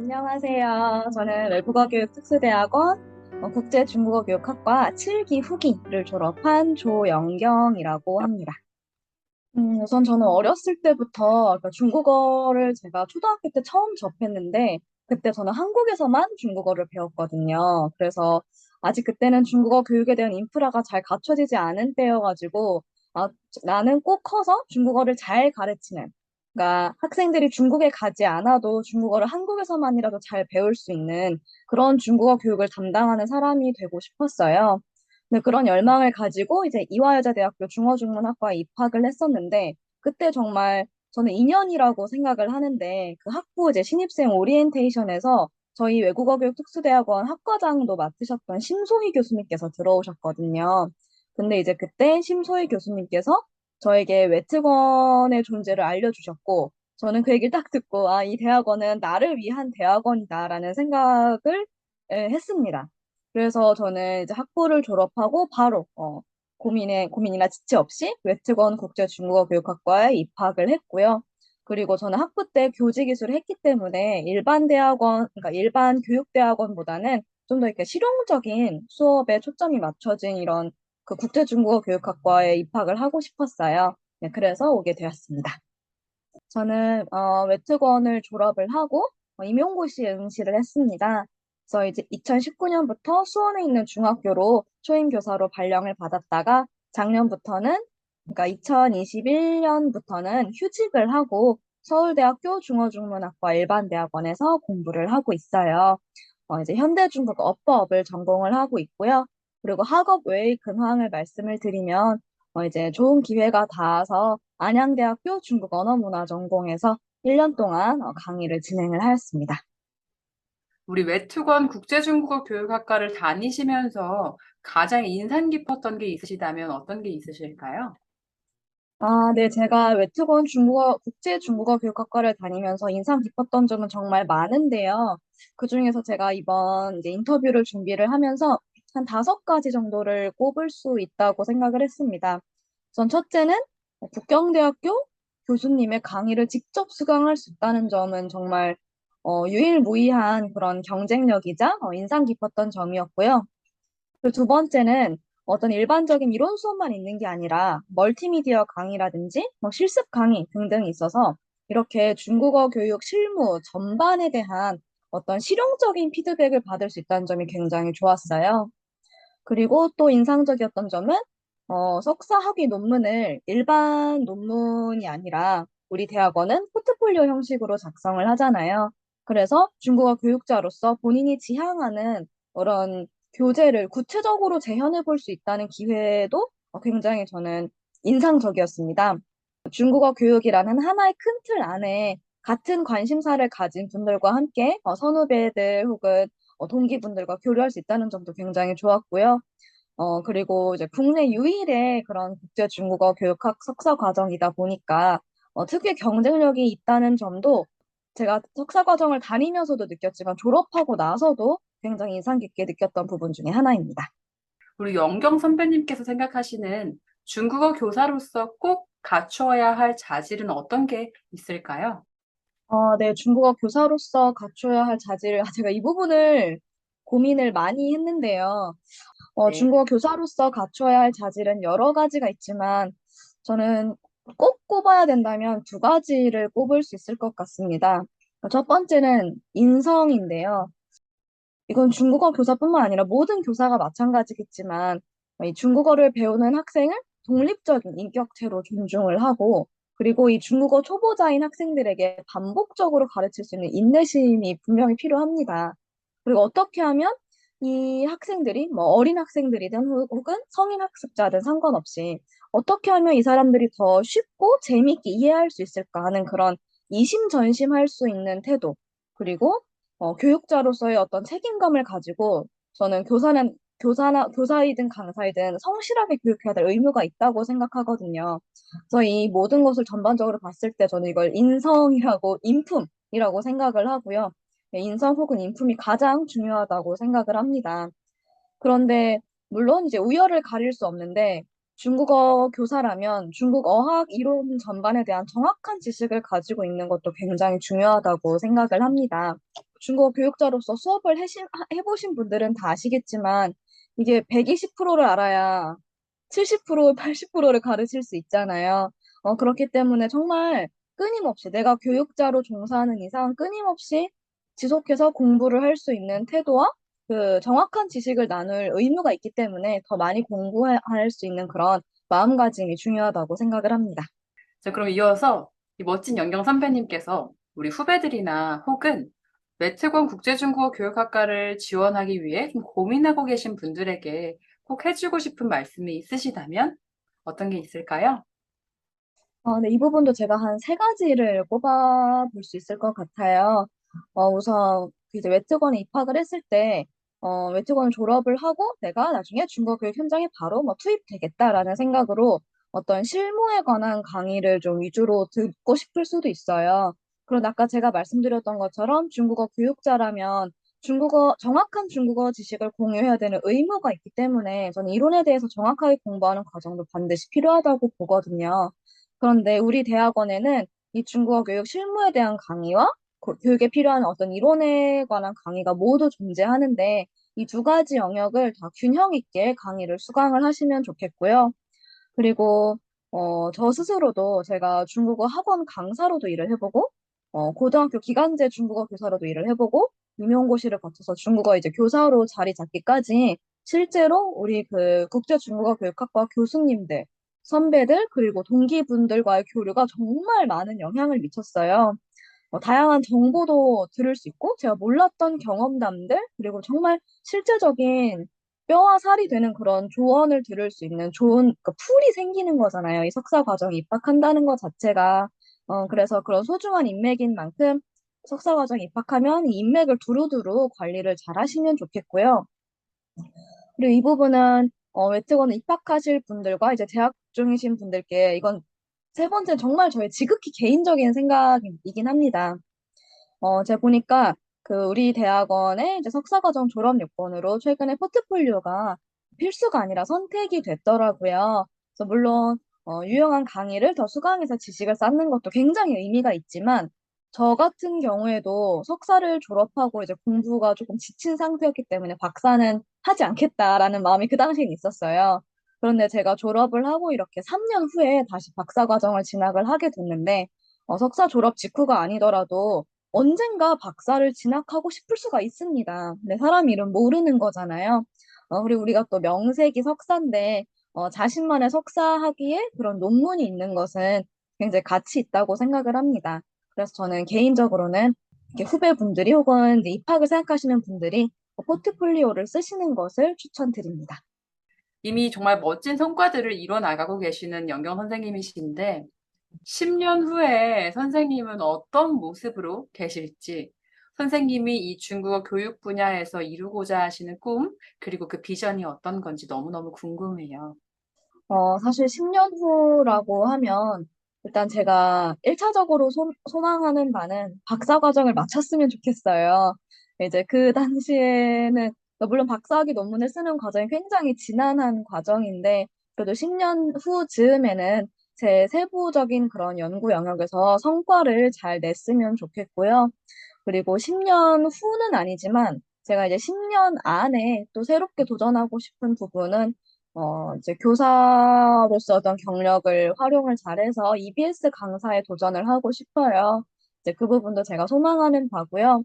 안녕하세요. 저는 외국어교육특수대학원 국제중국어교육학과 7기 후기를 졸업한 조영경이라고 합니다. 우선 저는 어렸을 때부터 그러니까 중국어를 제가 초등학교 때 처음 접했는데 그때 저는 한국에서만 중국어를 배웠거든요. 그래서 아직 그때는 중국어 교육에 대한 인프라가 잘 갖춰지지 않은 때여가지고 아, 나는 꼭 커서 중국어를 잘 가르치는 그러니까 학생들이 중국에 가지 않아도 중국어를 한국에서만이라도 잘 배울 수 있는 그런 중국어 교육을 담당하는 사람이 되고 싶었어요. 네, 그런 열망을 가지고 이제 이화여자대학교 중어중문학과에 입학을 했었는데 그때 정말 저는 2년이라고 생각을 하는데 그 학부 이제 신입생 오리엔테이션에서 저희 외국어교육 특수대학원 학과장도 맡으셨던 심소희 교수님께서 들어오셨거든요. 근데 이제 그때 심소희 교수님께서 저에게 외특원의 존재를 알려주셨고 저는 그 얘기를 딱 듣고 아, 이 대학원은 나를 위한 대학원이다라는 생각을 했습니다. 그래서 저는 이제 학부를 졸업하고 바로 고민이나 지체 없이 웨트건 국제중국어교육학과에 입학을 했고요. 그리고 저는 학부 때 교직이수를 했기 때문에 일반 대학원, 그러니까 일반 교육대학원보다는 좀 더 이렇게 실용적인 수업에 초점이 맞춰진 이런 그 국제중국어교육학과에 입학을 하고 싶었어요. 네, 그래서 오게 되었습니다. 저는 웨트건을 졸업을 하고 임용고시 응시를 했습니다. 그래서 이제 2019년부터 수원에 있는 중학교로 초임교사로 발령을 받았다가 작년부터는 그러니까 2021년부터는 휴직을 하고 서울대학교 중어중문학과 일반대학원에서 공부를 하고 있어요. 이제 현대중국 어법을 전공을 하고 있고요. 그리고 학업 외의 근황을 말씀을 드리면 이제 좋은 기회가 닿아서 안양대학교 중국 언어문화 전공에서 1년 동안 강의를 진행을 하였습니다. 우리 외투건 국제중국어 교육학과를 다니시면서 가장 인상 깊었던 게 있으시다면 어떤 게 있으실까요? 아, 네, 제가 외국어 국제 중국어 교육학과를 다니면서 인상 깊었던 점은 정말 많은데요. 그중에서 제가 이번 이제 인터뷰를 준비를 하면서 한 5가지 정도를 꼽을 수 있다고 생각을 했습니다. 우선 첫째는 국경대학교 교수님의 강의를 직접 수강할 수 있다는 점은 정말 유일무이한 그런 경쟁력이자 인상 깊었던 점이었고요. 그리고 두 번째는 어떤 일반적인 이론 수업만 있는 게 아니라 멀티미디어 강의라든지 뭐 실습 강의 등등이 있어서 이렇게 중국어 교육 실무 전반에 대한 어떤 실용적인 피드백을 받을 수 있다는 점이 굉장히 좋았어요. 그리고 또 인상적이었던 점은 석사 학위 논문을 일반 논문이 아니라 우리 대학원은 포트폴리오 형식으로 작성을 하잖아요. 그래서 중국어 교육자로서 본인이 지향하는 그런 교재를 구체적으로 재현해 볼 수 있다는 기회도 굉장히 저는 인상적이었습니다. 중국어 교육이라는 하나의 큰 틀 안에 같은 관심사를 가진 분들과 함께 선후배들 혹은 동기분들과 교류할 수 있다는 점도 굉장히 좋았고요. 그리고 이제 국내 유일의 그런 국제 중국어 교육학 석사 과정이다 보니까 특유의 경쟁력이 있다는 점도 제가 석사 과정을 다니면서도 느꼈지만 졸업하고 나서도 굉장히 인상 깊게 느꼈던 부분 중에 하나입니다. 우리 영경 선배님께서 생각하시는 중국어 교사로서 꼭 갖추어야 할 자질은 어떤 게 있을까요? 네, 중국어 교사로서 갖춰야 할 자질, 제가 이 부분을 고민을 많이 했는데요. 네. 중국어 교사로서 갖춰야 할 자질은 여러 가지가 있지만 저는 꼭 꼽아야 된다면 2가지를 꼽을 수 있을 것 같습니다. 첫 번째는 인성인데요. 이건 중국어 교사뿐만 아니라 모든 교사가 마찬가지겠지만 이 중국어를 배우는 학생을 독립적인 인격체로 존중을 하고 그리고 이 중국어 초보자인 학생들에게 반복적으로 가르칠 수 있는 인내심이 분명히 필요합니다. 그리고 어떻게 하면 이 학생들이 뭐 어린 학생들이든 혹은 성인 학습자든 상관없이 어떻게 하면 이 사람들이 더 쉽고 재미있게 이해할 수 있을까 하는 그런 이심전심할 수 있는 태도 그리고 교육자로서의 어떤 책임감을 가지고 저는 교사이든 강사이든 성실하게 교육해야 될 의무가 있다고 생각하거든요. 그래서 이 모든 것을 전반적으로 봤을 때 저는 이걸 인성이라고, 인품이라고 생각을 하고요. 네, 인성 혹은 인품이 가장 중요하다고 생각을 합니다. 그런데 물론 이제 우열을 가릴 수 없는데 중국어 교사라면 중국 어학 이론 전반에 대한 정확한 지식을 가지고 있는 것도 굉장히 중요하다고 생각을 합니다. 중국어 교육자로서 수업을 해보신 분들은 다 아시겠지만 이게 120%를 알아야 70%, 80%를 가르칠 수 있잖아요. 그렇기 때문에 정말 끊임없이 내가 교육자로 종사하는 이상 끊임없이 지속해서 공부를 할 수 있는 태도와 그 정확한 지식을 나눌 의무가 있기 때문에 더 많이 공부할 수 있는 그런 마음가짐이 중요하다고 생각을 합니다. 자, 그럼 이어서 이 멋진 연경 선배님께서 우리 후배들이나 혹은 매트권 국제중국어 교육학과를 지원하기 위해 좀 고민하고 계신 분들에게 꼭 해주고 싶은 말씀이 있으시다면 어떤 게 있을까요? 네, 이 부분도 제가 한 세 가지를 꼽아볼 수 있을 것 같아요. 우선 이제 외특원에 입학을 했을 때, 외특원 졸업을 하고 내가 나중에 중국어 교육 현장에 바로 뭐 투입되겠다라는 생각으로 어떤 실무에 관한 강의를 좀 위주로 듣고 싶을 수도 있어요. 그런데 아까 제가 말씀드렸던 것처럼 중국어 교육자라면 정확한 중국어 지식을 공유해야 되는 의무가 있기 때문에 저는 이론에 대해서 정확하게 공부하는 과정도 반드시 필요하다고 보거든요. 그런데 우리 대학원에는 이 중국어 교육 실무에 대한 강의와 교육에 필요한 어떤 이론에 관한 강의가 모두 존재하는데 이 두 가지 영역을 다 균형 있게 강의를 수강을 하시면 좋겠고요. 그리고 저 스스로도 제가 중국어 학원 강사로도 일을 해보고 고등학교 기간제 중국어 교사로도 일을 해보고 임용고시를 거쳐서 중국어 이제 교사로 자리 잡기까지 실제로 우리 그 국제 중국어 교육학과 교수님들, 선배들 그리고 동기분들과의 교류가 정말 많은 영향을 미쳤어요. 다양한 정보도 들을 수 있고, 제가 몰랐던 경험담들, 그리고 정말 실제적인 뼈와 살이 되는 그런 조언을 들을 수 있는 좋은, 그 풀이 생기는 거잖아요. 이 석사 과정에 입학한다는 것 자체가. 그래서 그런 소중한 인맥인 만큼 석사 과정에 입학하면 이 인맥을 두루두루 관리를 잘 하시면 좋겠고요. 그리고 이 부분은 외국어는 입학하실 분들과 이제 재학 중이신 분들께 이건 세 번째 정말 저의 지극히 개인적인 생각이긴 합니다. 제가 보니까 그 우리 대학원의 이제 석사과정 졸업 요건으로 최근에 포트폴리오가 필수가 아니라 선택이 됐더라고요. 그래서 물론 유용한 강의를 더 수강해서 지식을 쌓는 것도 굉장히 의미가 있지만 저 같은 경우에도 석사를 졸업하고 이제 공부가 조금 지친 상태였기 때문에 박사는 하지 않겠다라는 마음이 그 당시엔 있었어요. 그런데 제가 졸업을 하고 이렇게 3년 후에 다시 박사 과정을 진학을 하게 됐는데 석사 졸업 직후가 아니더라도 언젠가 박사를 진학하고 싶을 수가 있습니다. 근데 사람 이름 모르는 거잖아요. 그리고 우리가 또 명색이 석사인데, 자신만의 석사학위에 그런 논문이 있는 것은 굉장히 가치 있다고 생각을 합니다. 그래서 저는 개인적으로는 이렇게 후배분들이 혹은 이제 입학을 생각하시는 분들이 포트폴리오를 쓰시는 것을 추천드립니다. 이미 정말 멋진 성과들을 이뤄 나가고 계시는 연경 선생님이신데 10년 후에 선생님은 어떤 모습으로 계실지, 선생님이 이 중국어 교육 분야에서 이루고자 하시는 꿈, 그리고 그 비전이 어떤 건지 너무너무 궁금해요. 사실 10년 후라고 하면 일단 제가 1차적으로 소망하는 바는 박사 과정을 마쳤으면 좋겠어요. 이제 그 당시에는 물론 박사학위 논문을 쓰는 과정이 굉장히 지난한 과정인데 그래도 10년 후 즈음에는 제 세부적인 그런 연구 영역에서 성과를 잘 냈으면 좋겠고요. 그리고 10년 후는 아니지만 제가 이제 10년 안에 또 새롭게 도전하고 싶은 부분은 이제 교사로서 어떤 경력을 활용을 잘해서 EBS 강사에 도전을 하고 싶어요. 이제 그 부분도 제가 소망하는 바고요.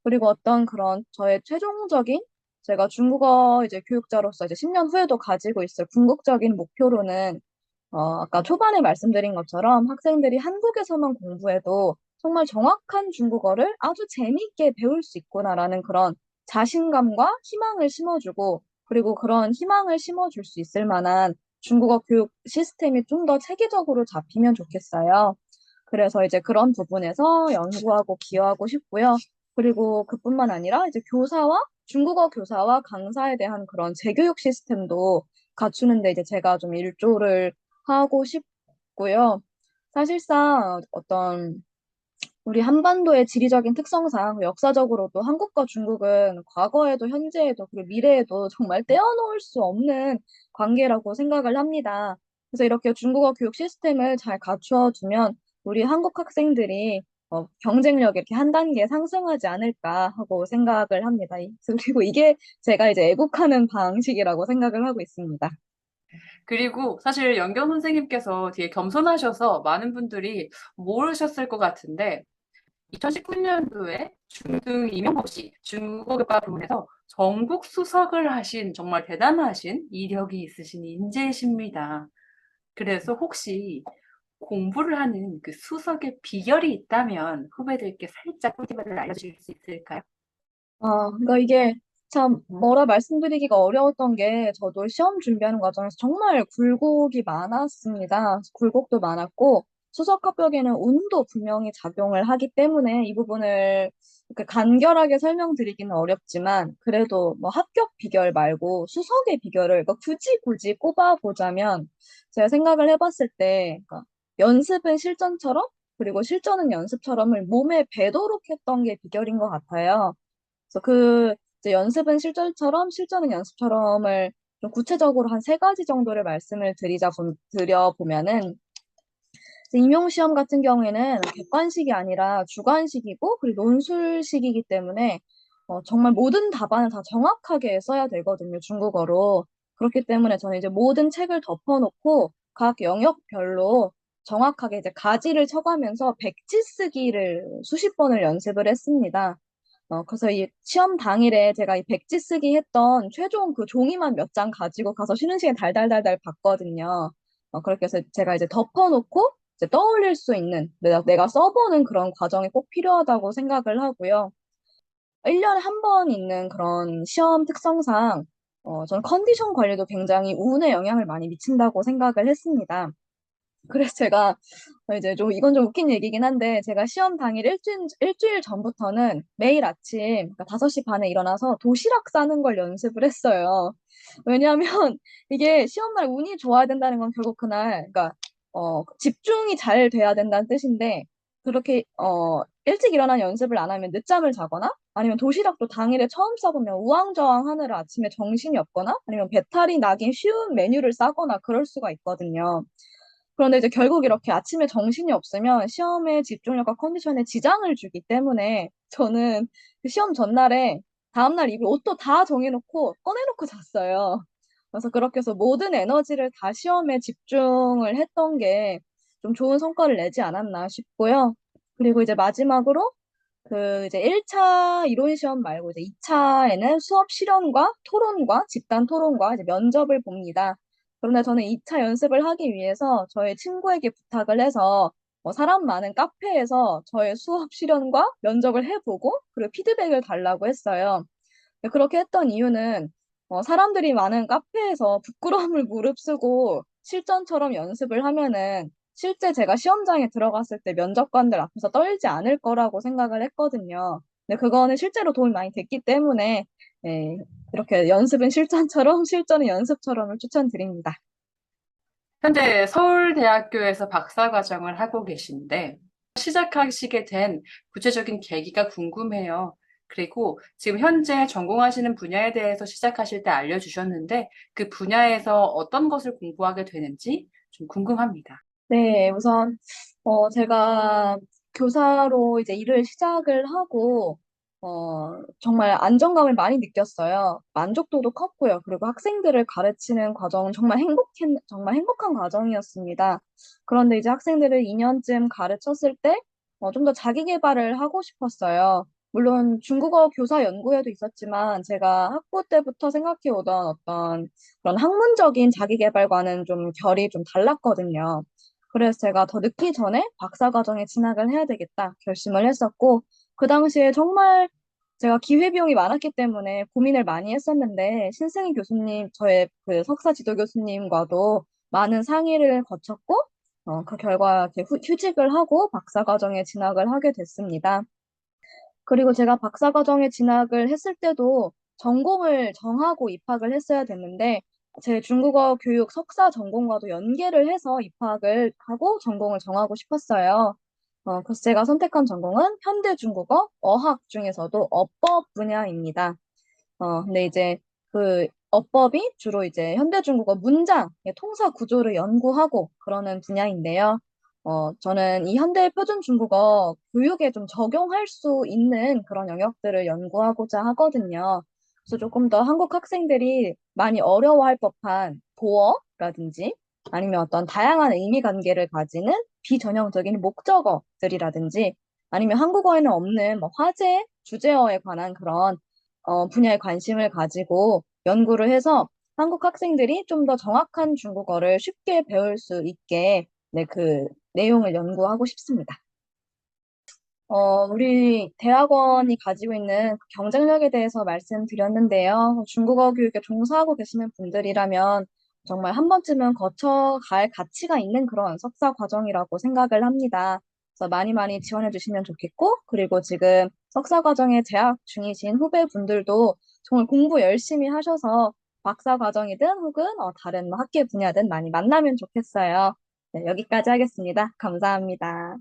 그리고 어떤 그런 저의 최종적인 제가 중국어 이제 교육자로서 이제 10년 후에도 가지고 있을 궁극적인 목표로는 아까 초반에 말씀드린 것처럼 학생들이 한국에서만 공부해도 정말 정확한 중국어를 아주 재미있게 배울 수 있구나라는 그런 자신감과 희망을 심어주고, 그리고 그런 희망을 심어줄 수 있을 만한 중국어 교육 시스템이 좀 더 체계적으로 잡히면 좋겠어요. 그래서 이제 그런 부분에서 연구하고 기여하고 싶고요. 그리고 그뿐만 아니라 이제 중국어 교사와 강사에 대한 그런 재교육 시스템도 갖추는데 이제 제가 좀 일조를 하고 싶고요. 사실상 어떤 우리 한반도의 지리적인 특성상 역사적으로도 한국과 중국은 과거에도 현재에도 그리고 미래에도 정말 떼어놓을 수 없는 관계라고 생각을 합니다. 그래서 이렇게 중국어 교육 시스템을 잘 갖추어 두면 우리 한국 학생들이 경쟁력이 이렇게 한 단계 상승하지 않을까 하고 생각을 합니다. 그리고 이게 제가 이제 애국하는 방식이라고 생각을 하고 있습니다. 그리고 사실 연경 선생님께서 되게 겸손하셔서 많은 분들이 모르셨을 것 같은데 2019년도에 중등 임용고시 중국어교과 부문에서 전국 수석을 하신 정말 대단하신 이력이 있으신 인재이십니다. 그래서 혹시 공부를 하는 그 수석의 비결이 있다면 후배들께 살짝 꿀팁을 알려주실 수 있을까요? 그러니까 이게 참 뭐라 말씀드리기가 어려웠던 게 저도 시험 준비하는 과정에서 정말 굴곡이 많았습니다. 굴곡도 많았고 수석 합격에는 운도 분명히 작용을 하기 때문에 이 부분을 이렇게 간결하게 설명드리기는 어렵지만 그래도 뭐 합격 비결 말고 수석의 비결을 그러니까 굳이 꼽아보자면 제가 생각을 해봤을 때 그러니까 연습은 실전처럼 그리고 실전은 연습처럼을 몸에 배도록 했던 게 비결인 것 같아요. 그래서 이제 연습은 실전처럼, 실전은 연습처럼을 좀 구체적으로 한 세 가지 정도를 말씀을 드려보면은, 이제 임용시험 같은 경우에는 객관식이 아니라 주관식이고, 그리고 논술식이기 때문에, 정말 모든 답안을 다 정확하게 써야 되거든요, 중국어로. 그렇기 때문에 저는 이제 모든 책을 덮어놓고, 각 영역별로 정확하게 이제 가지를 쳐가면서 백지 쓰기를 수십 번을 연습을 했습니다. 그래서 이 시험 당일에 제가 이 백지 쓰기 했던 최종 그 종이만 몇 장 가지고 가서 쉬는 시간에 달달달달 봤거든요. 그렇게 해서 제가 이제 덮어놓고 이제 떠올릴 수 있는 내가 써보는 그런 과정이 꼭 필요하다고 생각을 하고요. 1년에 한 번 있는 그런 시험 특성상 저는 컨디션 관리도 굉장히 운에 영향을 많이 미친다고 생각을 했습니다. 그래서 제가 이제 좀 이건 좀 웃긴 얘기긴 한데 제가 시험 당일 일주일 전부터는 매일 아침 그러니까 5시 반에 일어나서 도시락 싸는 걸 연습을 했어요. 왜냐하면 이게 시험날 운이 좋아야 된다는 건 결국 그날 그러니까 집중이 잘 돼야 된다는 뜻인데 그렇게 일찍 일어나 연습을 안 하면 늦잠을 자거나 아니면 도시락도 당일에 처음 싸보면 우왕좌왕 하느라 아침에 정신이 없거나 아니면 배탈이 나긴 쉬운 메뉴를 싸거나 그럴 수가 있거든요. 그런데 이제 결국 이렇게 아침에 정신이 없으면 시험의 집중력과 컨디션에 지장을 주기 때문에 저는 그 시험 전날에 다음날 입을 옷도 다 정해놓고 꺼내놓고 잤어요. 그래서 그렇게 해서 모든 에너지를 다 시험에 집중을 했던 게 좀 좋은 성과를 내지 않았나 싶고요. 그리고 이제 마지막으로 이제 1차 이론 시험 말고 이제 2차에는 수업 실연과 토론과 집단 토론과 이제 면접을 봅니다. 그런데 저는 2차 연습을 하기 위해서 저의 친구에게 부탁을 해서 사람 많은 카페에서 저의 수업 실연과 면접을 해보고 그리고 피드백을 달라고 했어요. 그렇게 했던 이유는 사람들이 많은 카페에서 부끄러움을 무릅쓰고 실전처럼 연습을 하면은 실제 제가 시험장에 들어갔을 때 면접관들 앞에서 떨지 않을 거라고 생각을 했거든요. 근데 그거는 실제로 도움이 많이 됐기 때문에 예, 이렇게 연습은 실전처럼 실전은 연습처럼을 추천드립니다. 현재 서울대학교에서 박사과정을 하고 계신데 시작하시게 된 구체적인 계기가 궁금해요. 그리고 지금 현재 전공하시는 분야에 대해서 시작하실 때 알려주셨는데 그 분야에서 어떤 것을 공부하게 되는지 좀 궁금합니다. 네, 우선 제가 교사로 이제 일을 시작을 하고 정말 안정감을 많이 느꼈어요. 만족도도 컸고요. 그리고 학생들을 가르치는 과정은 정말 행복한 과정이었습니다. 그런데 이제 학생들을 2년쯤 가르쳤을 때 좀 더 자기 개발을 하고 싶었어요. 물론 중국어 교사 연구회도 있었지만 제가 학부 때부터 생각해 오던 어떤 그런 학문적인 자기 개발과는 좀 결이 좀 달랐거든요. 그래서 제가 더 늦기 전에 박사과정에 진학을 해야 되겠다 결심을 했었고, 그 당시에 정말 제가 기회비용이 많았기 때문에 고민을 많이 했었는데, 신승희 교수님, 저의 그 석사 지도 교수님과도 많은 상의를 거쳤고, 그 결과 이렇게 휴직을 하고 박사과정에 진학을 하게 됐습니다. 그리고 제가 박사과정에 진학을 했을 때도 전공을 정하고 입학을 했어야 됐는데, 제 중국어 교육 석사 전공과도 연계를 해서 입학을 하고 전공을 정하고 싶었어요. 그래서 제가 선택한 전공은 현대 중국어 어학 중에서도 어법 분야입니다. 근데 이제 그 어법이 주로 이제 현대 중국어 문장의 통사 구조를 연구하고 그러는 분야인데요. 저는 이 현대 표준 중국어 교육에 좀 적용할 수 있는 그런 영역들을 연구하고자 하거든요. 그래서 조금 더 한국 학생들이 많이 어려워할 법한 도어라든지 아니면 어떤 다양한 의미 관계를 가지는 비전형적인 목적어들이라든지 아니면 한국어에는 없는 뭐 화제, 주제어에 관한 그런 분야에 관심을 가지고 연구를 해서 한국 학생들이 좀 더 정확한 중국어를 쉽게 배울 수 있게 네, 그 내용을 연구하고 싶습니다. 우리 대학원이 가지고 있는 그 경쟁력에 대해서 말씀드렸는데요. 중국어 교육에 종사하고 계시는 분들이라면 정말 한 번쯤은 거쳐갈 가치가 있는 그런 석사 과정이라고 생각을 합니다. 그래서 많이 많이 지원해 주시면 좋겠고, 그리고 지금 석사 과정에 재학 중이신 후배분들도 정말 공부 열심히 하셔서 박사 과정이든 혹은 다른 뭐 학계 분야든 많이 만나면 좋겠어요. 네, 여기까지 하겠습니다. 감사합니다.